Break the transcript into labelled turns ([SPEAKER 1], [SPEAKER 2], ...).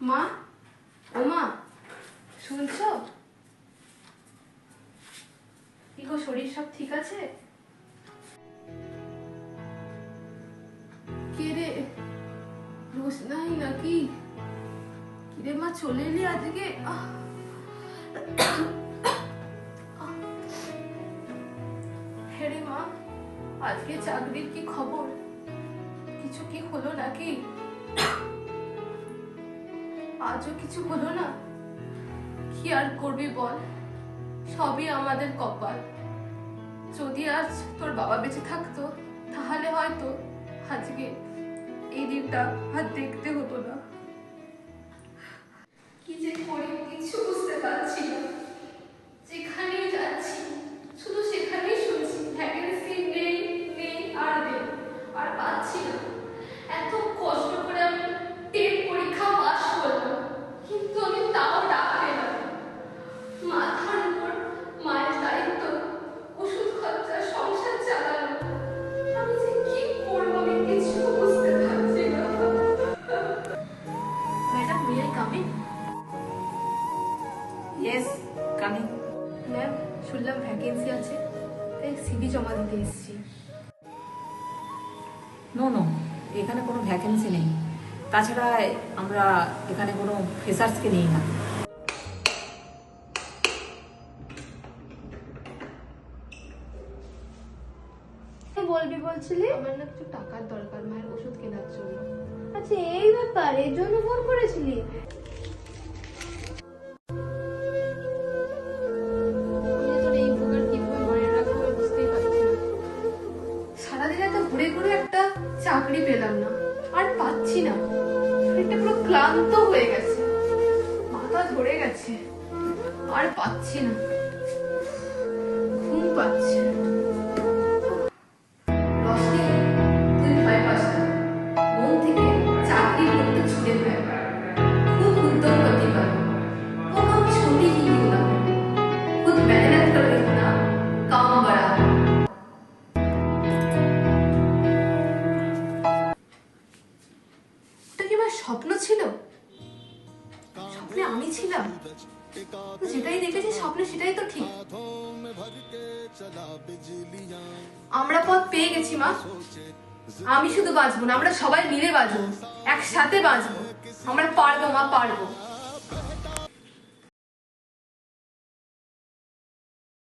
[SPEAKER 1] মা, ও মা, শুনছো? কি গো, শরীর সব ঠিক আছে? কে রে, রোশনাই নাকি? কিরে মা, চলে এলি আজকে? হেরে মা, আজকে চাকরির কি খবর? কিছু কি হলো নাকি? আজও কিছু হলো না? কি আর করবি বল, সবই আমাদের কপাল। যদি আজ তোর বাবা বেঁচে থাকতো তাহলে হয়তো আজকে এই দিনটা আর দেখতে হতো না। কি যে করি কিছু বুঝতে পারছি না। যেখানেই যাচ্ছি শুধু সেখানেই শুনছি ভ্যাকেন্সি নেই নেই আর নেই, আর পাচ্ছি না। এত কষ্ট করে আমি টেট পরীক্ষা পাস করলাম, কিন্তু আমি তাও ডাক পেলাম। মাথার উপর মায়ের দায়িত্ব, ওষুধ খরচা, সংসার চালানো। আমি যে কি করবো আমি কিছু বুঝতে পারছি না। Madam, may I come in?
[SPEAKER 2] Yes, coming.
[SPEAKER 1] Ma'am, শুনলাম ভ্যাকেন্সি আছে, তাই সিভি জমা দিতে এসেছি।
[SPEAKER 2] নো নো, এখানে কোনো ভ্যাকেন্সি নেই। তাছাড়া আমরা এখানে কোনো ফ্রেশার্সকে নিই না।
[SPEAKER 3] বলবি বলছিলি?
[SPEAKER 1] আমার না কিছু টাকার দরকার মায়ের ওষুধ কেনার জন্য।
[SPEAKER 3] আচ্ছা, এই ব্যাপার, এর জন্য ফোন করেছিলি?
[SPEAKER 1] আমি তোর এই উপকার কিভাবে মনে রাখবো বুঝতেই পারছি না। সারাদিন এত ঘুরে ঘুরে একটা চাকরি পেলাম না, আর পাচ্ছি না। শরীরটা পুরো ক্লান্ত হয়ে গেছে, মাথা ধরে গেছে, আর পাচ্ছি না, ঘুম পাচ্ছে। রশনি, তুই ভয় পাস না, মন থেকে চাকরির মধ্যে ছুটে ফেল। खुद उद्यम गति कर, वो काम छोटी ही क्यों ना हो, खुद मेहनत कर देखना, काम बड़ा हो। এটা কি আমার স্বপ্ন ছিল? স্বপ্নে আমি ছিলাম? যেটাই দেখেছি স্বপ্নে সেটাই তো ঠিক। আমরা পথ পেয়ে গেছি মা। আমি শুধু বাঁচবো না, আমরা সবাই মিলে বাঁচবো, একসাথে বাঁচবো। আমরা পারবো মা, পারবো।